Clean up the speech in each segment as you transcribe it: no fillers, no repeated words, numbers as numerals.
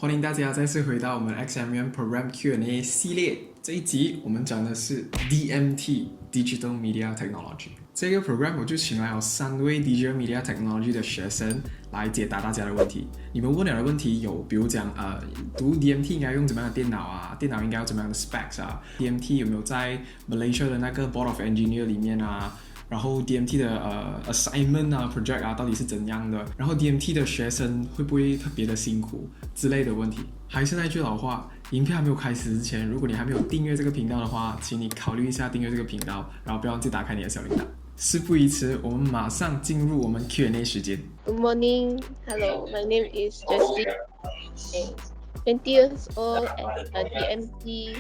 欢迎大家再次回到我们 XMUM Program Q&A 系列。这一集我们讲的是 DMT Digital Media Technology。这个 program 我就请来了3位 Digital Media Technology 的学生来解答大家的问题。你们问了的问题有，比如讲读 DMT 应该用怎么样的电脑啊？电脑应该要怎么样的 specs 啊 ？DMT 有没有在 Malaysia 的那个 Board of Engineer 里面啊？然后 DMT 的assignment 啊 project 啊到底是怎样的？然后 DMT 的学生会不会特别的辛苦之类的问题？还是那句老话，影片还没有开始之前，如果你还没有订阅这个频道的话，请你考虑一下订阅这个频道，然后不要忘记打开你的小铃铛。事不宜迟，我们马上进入我们 Q&A 时间。 Good morning. Hello, my name is Jessie. I'm 20 years old and a DMT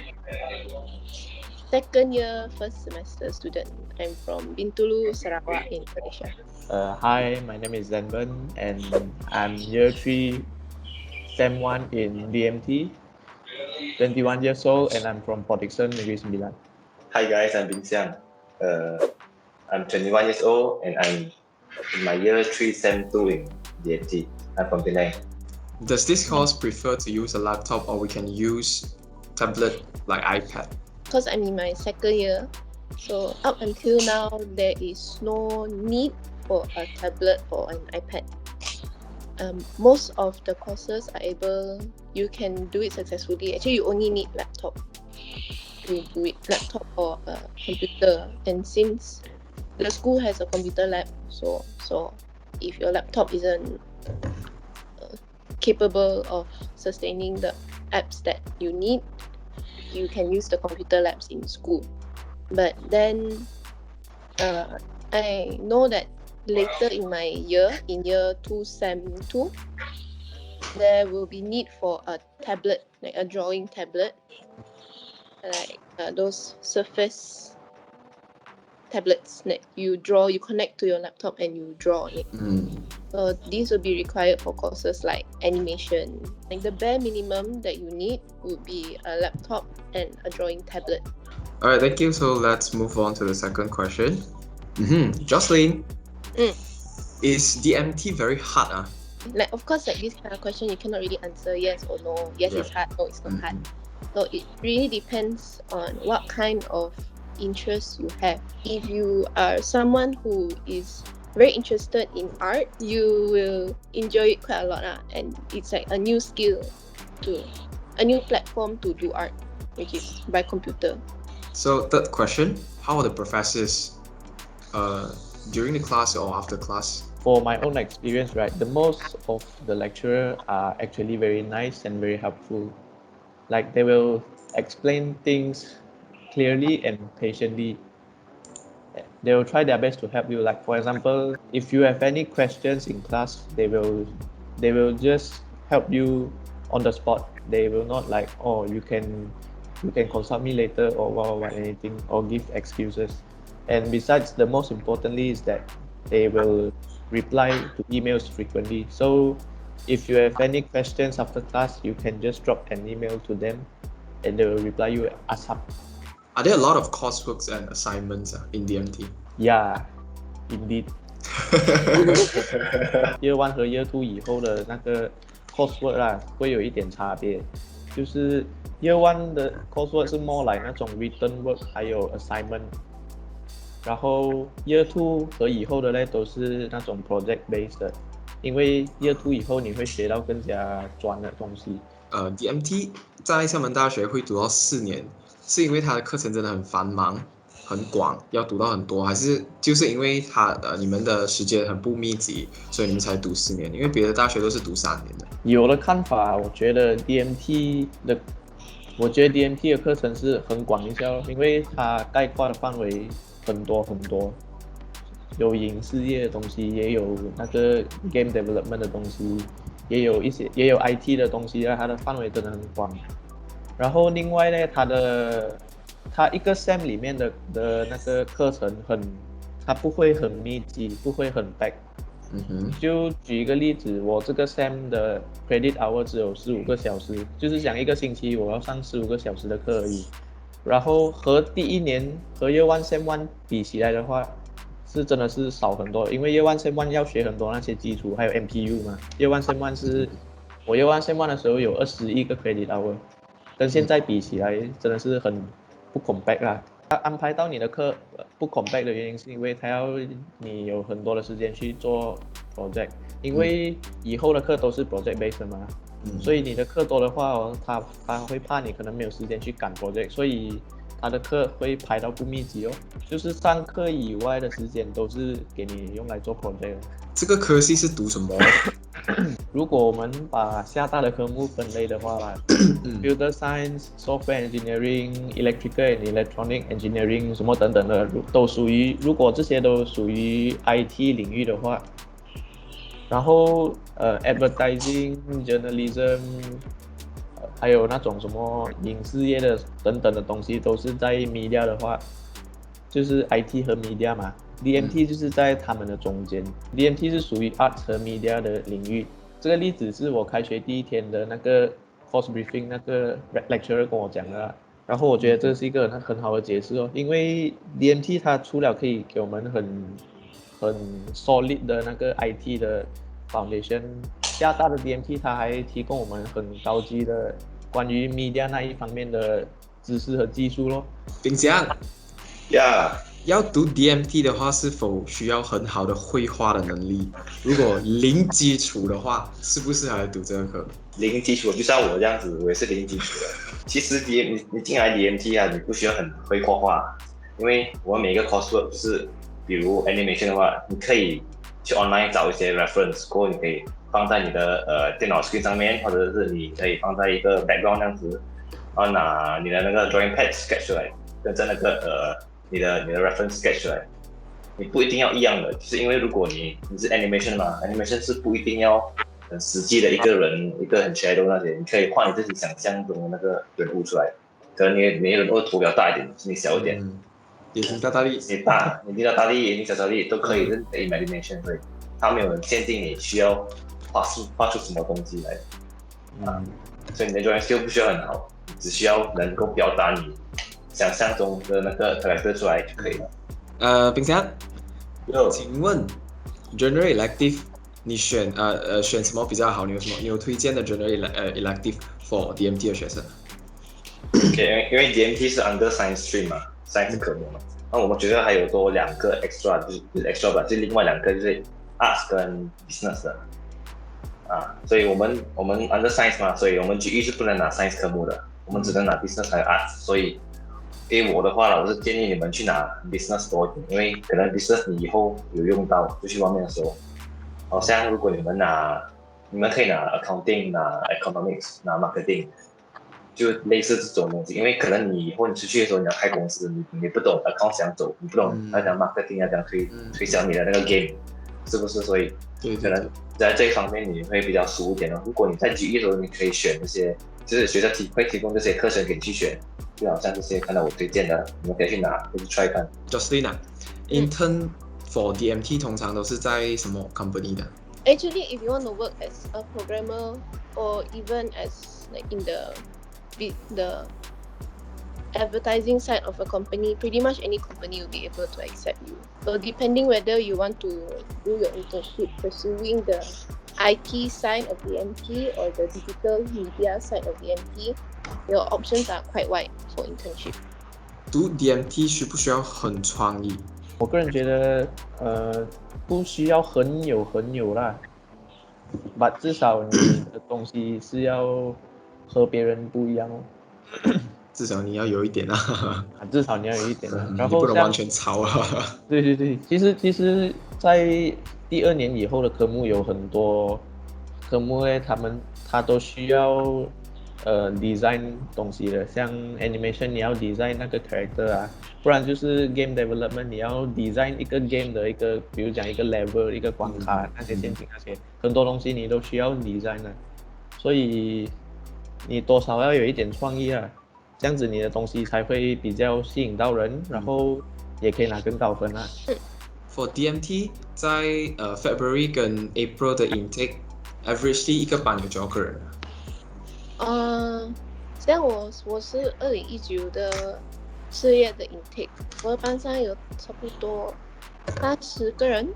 second year first semester student. I'm from Bintulu, Sarawak in Malaysia. Hi, my name is Zenben and I'm year 3 Sem 1 in DMT, 21 years old and I'm from Port Dickson, Negeri Sembilan. Hi guys, I'm Bin Xiang. I'm 21 years old and I'm in my year 3 Sem 2 in DMT. I'm from Penang. Does this course prefer to use a laptop or we can use tablet like iPad? Because I'm in my second year, so up until now there is no need for a tablet or an iPad. Most of the courses are you can do it successfully. Actually, you only need laptop to do it, laptop or a computer. And since the school has a computer lab, so if your laptop isn't capable of sustaining the apps that you need, you can use the computer labs in school. But then I know that later in my year, in year 2 Sem 2, there will be need for a tablet, like a drawing tablet, like those Surface tablets that you draw, you connect to your laptop and you draw on it. So these will be required for courses like animation. Like the bare minimum that you need would be a laptop and a drawing tablet. Alright, thank you. So let's move on to the second question. Jocelyn, is DMT very hard? Like, of course, like this kind of question, you cannot really answer yes or no. Yes, it's hard. No, it's not hard. So it really depends on what kind of interest you have. If you are someone who is very interested in art, you will enjoy it quite a lot, and it's like a new skill, a new platform to do art, which is by computer. So third question, how are the professors during the class or after class? For my own experience, right, the most of the lecturers are actually very nice and very helpful. Like they will explain things clearly and patiently. They will try their best to help you. Like for example, if you have any questions in class, they will just help you on the spot. They will not like, oh, you can consult me later or anything, or give excuses. And besides, the most importantly is that they will reply to emails frequently. So if you have any questions after class, you can just drop an email to them and they will reply you ASAP. Are there a lot of courseworks and assignments in DMT? Yeah, indeed. Year 1和 Year 2以后的那个 coursework 啦，会有一点差别。就是 Year 1的 coursework 是 more like 那种 written work 还有 assignment。然后 Year 2和以后的呢都是那种 project based 的，因为 Year 2以后你会学到更加专的东西。DMT 在厦门大学会读到4年，是因为它的课程真的很繁忙、很广，要读到很多，还是就是因为你们的时间很不密集，所以你们才读4年？因为别的大学都是读3年的。有的看法，我觉得 DMT 的课程是很广一些，因为它概括的范围很多，有影视业的东西，也有那个 game development 的东西，也有 IT 的东西，它的范围真的很广。然后另外呢，它一个 SEM 里面的那个课程它不会很密集，不会很 pack。就举一个例子，我这个 SEM 的 credit hour 只有15个小时，就是讲一个星期我要上15个小时的课而已。然后和第一年和 Year 1 Sem 1比起来的话，是真的是少很多，因为 Year 1 Sem 1要学很多那些基础，还有 MPU 嘛。Year 1 Sem 1是我Year 1 Sem 1的时候有21个 credit hour， 跟现在比起来真的是很不 compact 啦。他安排到你的课不 compact 的原因是因为他要你有很多的时间去做 project， 因为以后的课都是 project based 的嘛，所以你的课多的话哦，他会怕你可能没有时间去赶 project， 所以他的课会排到不密集哦，就是上课以外的时间都是给你用来做 project 的。这个科系是读什么？如果我们把厦大的科目分类的话，Computer Science、Software Engineering、Electrical and Electronic Engineering 什么等等的都属于，如果这些都属于 IT 领域的话，然后Advertising、Journalism，还有那种什么影视业的等等的东西都是在 Media 的话，就是 IT 和 Media 嘛。DMT 就是在他们的中间 ，DMT 是属于 Arts 和 Media 的领域。这个例子是我开学第一天的那个 course briefing 那个 lecturer 跟我讲的啦。然后我觉得这是一个很好的解释哦，因为 DMT 它除了可以给我们很 solid 的那个 IT 的 foundation， 厦大的 DMT 它还提供我们很高级的关于 media 那一方面的知识和技术咯。冰箱，Yeah，要读 DMT 的话，是否需要很好的绘画的能力？如果零基础的话，适不适合来读这个课？零基础就像我这样子，我也是零基础的。其实你进来 DMT 啊，你不需要很会画画，因为我们每个 coursework 就是比如 animation 的话，你可以去 online 找一些 reference， 过后你可以放在你的电脑 screen 上面，或者是你可以放在一个 background 这样子，然后拿你的那个 drawing pad sketch 出来，跟着那个你的 reference sketch 出来。你不一定要一样的，就是因为如果你是 animation 嘛 ，animation 是不一定要很实际的一个人，一个很 shadow 那些，你可以画你自己想象中的那个人物出来。可能你的人物头比较大一点，你小一点，眼睛大大力，眼睛大力，眼睛小力都可以，是你的 imagination， 所以它没有人限定你需要画出什么东西来。所以你的 drawing skill 不需要很好，只需要能够表达你想象中的那个 character 出来就可以了。冰箱，请问 General Elective 你选什么比较好？你有推荐的 General Elective for DMT 的学生？Okay， 因为 DMT 是 under Science Stream 嘛，Science 科目嘛。那我们学校还有多2个 extra， 就是 extra 吧，就另外2个就是 Arts 跟 Business 的。所以我们 under Science 嘛，所以我们GE是不能拿 Science 科目的，我们只能拿 Business 还有 Arts。所以因为我的话呢，我是建议你们去拿 Business 多一点，因为可能 Business 你以后有用到，就去外面的时候。好像如果你们可以拿 Accounting、拿 Economics、拿 Marketing， 就类似这种东西。因为可能你以后你出去的时候你要开公司，你不懂 Account 想走，你不懂要讲 Marketing 要讲推销你的那个 game， 是不是？所以可能在这一方面你会比较熟一点哦。如果你在GE的时候，你可以选这些，就是学校会提供这些课程给你去选，就好像这些看到我推荐的，你们可以去拿，可以去 try 看。Justina，intern for DMT 通常都是在什么 company 的 Actually, if you want to work as a programmer or even as like in the advertising side of a company, pretty much any company will be able to accept you. So depending whether you want to do your internship pursuing the IT side of DMT or the digital media side of DMT, your options are quite wide for internship. 读 DMT 需不需要很创意？我个人觉得，不需要很有啦，至少你的东西是要和别人不一样哦。至少你要有一点啊。至少你要有一点啊，然后你不能完全抄啊。对，其实，在第2年以后的科目有很多科目呢，它都需要design 东西的，像 animation 你要 design 那个 character 啊，不然就是 game development 你要 design 一个 game 的比如讲一个 level 一个关卡那些陷阱那些很多东西你都需要 design 的，所以你多少要有一点创意啊，这样子你的东西才会比较吸引到人，然后也可以拿更高分啊。For DMT 在February 跟 April 的 intake averagely 一个班有多少个人？像我是2019的4月的 intake， 我的班上有差不多30个人，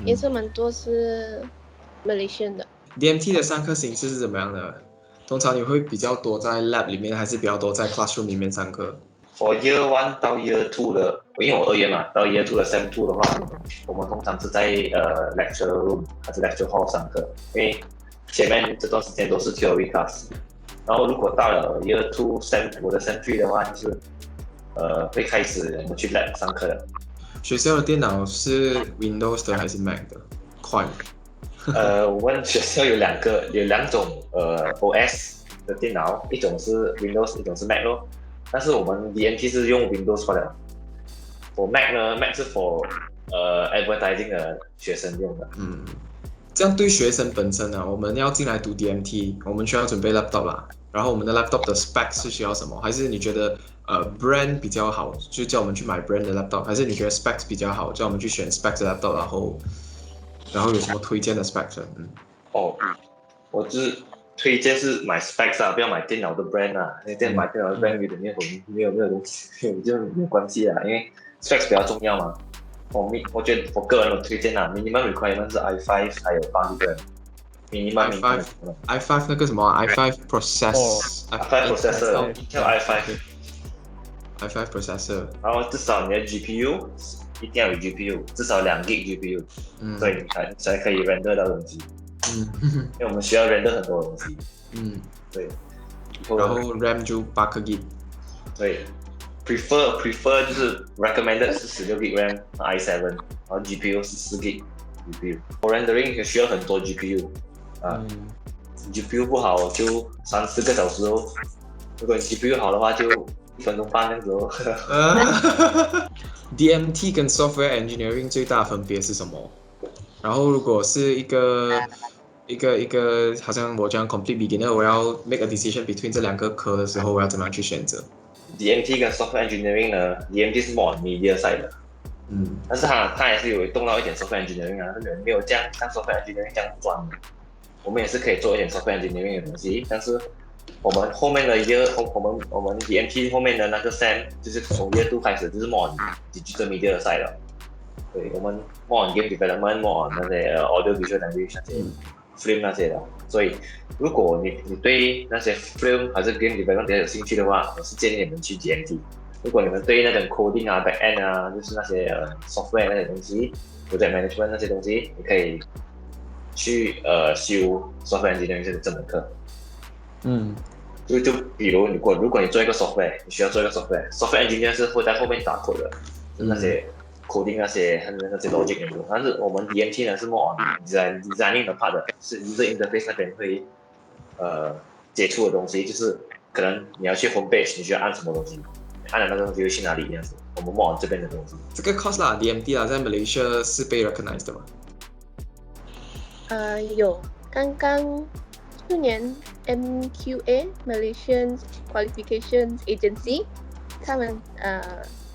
也是蛮多是 Malaysian 的。DMT 的上课形式是怎么样的？通常你会比较多在 lab 里面，还是比较多在 classroom 里面上课？我 Year 1到 Year 2的，因为我2月嘛，到 Year 2的 Sem 2的话，我们通常是在lecture room 还是 lecture hall 上课，因为前面这段时间都是 theory class， 然后如果到了 Year 2 我的 Sem 3的话，就是会开始我们去 lab 上课的。学校的电脑是 Windows 的还是 Mac 的？快。我们学校有两种OS 的电脑，一种是 Windows， 一种是 Mac 咯。但是我们 DMT 是用 Windows 罢了。我 Mac 呢 ，Mac 是 for advertising 的学生用的。这样对学生本身呢，我们要进来读 DMT， 我们需要准备 laptop 啦。然后我们的 laptop 的 specs 是需要什么？还是你觉得brand 比较好，就叫我们去买 brand 的 laptop？ 还是你觉得 specs 比较好，叫我们去选 specs 的 laptop？ 然后有什么推荐的 specs？ 我就是推荐是买 specs 啊，不要买电脑的 brand 啊。那这样买电脑的 brand 有点没有东西，就没有关系啊，因为 specs 比较重要嘛。我觉得我个人的推荐啊 ，minimum requirement 是 i5 还有8 GB。minimum i5 那个什么i5 processor，i5 processor， 叫 i5 processor， 然后至少你的 GPU 一定要有 GPU， 至少2 GB GPU， 所以你才可以 render 到东西。因为我们需要 render 很多东西。对。然后 RAM 就8 GB。对 ，prefer 就是 recommended 是16 GB RAM i7， 然后 GPU 是4 GB GPU。For rendering 需要很多 GPU。GPU 不好就3-4个小时哦。如果你 GPU 好的话就1分钟半这样子哦。DMT 跟 Software Engineering 最大分别是什么？然后如果是一个好像我这样 complete beginner， 我要 make a decision between 这2个科的时候，我要怎么样去选择 ？DMT 跟 Software Engineering 呢 ，DMT 是 more media side 的，但是它也是有动到一点 Software Engineering 啊，没有像 Software Engineering 这样专的。我们也是可以做一点 Software Engineering 的东西，但是我们后面的我们 DMT 后面的那个 Sem 就是从Year 2开始就是 more digital media 的 side 了。对，我们 more on game development，more on 那些audio visual language 那些 film 那些的。所以如果你对那些 film 还是 game development 比较有兴趣的话，我是建议你们去 DMT。如果你们对那种 coding 啊 back end 啊，就是那些software 那些东西，project management 那些东西，你可以去修 software engineering 这门课。就比如如果你做一个 software， 你需要做一个 software engineer 是会在后面打 code 的，就是那些 coding 那些 logic 那种。但是我们 DMT 呢是 more on designing 的 part 的，是 user interface 那边会接触的东西，就是可能你要去 homepage， 你需要按什么东西，按了那个东西会去哪里这样子。我们 more on 这边的东西。这个 course 啦 ，DMT 啦，在 Malaysia 是被 recognized 的吗？有，刚刚去年 MQA Malaysian Qualifications Agency 他们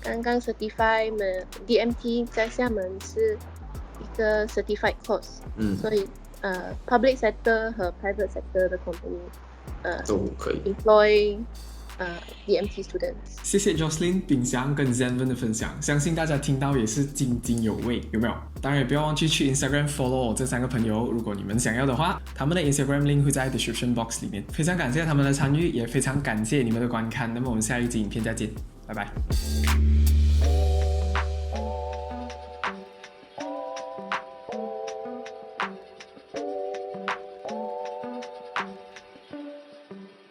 刚刚 certify DMT 在厦门是一个 certified course，所以public sector 和 private sector 的 company 都可以 employ DMT students。谢谢 Jocelyn、秉祥跟 Zenven 的分享，相信大家听到也是津津有味，有没有？当然也不要忘记去 Instagram follow 这3个朋友，如果你们想要的话，他们的 Instagram link 会在 description box 里面。非常感谢他们的参与，也非常感谢你们的观看。那么我们下一集影片再见，拜拜。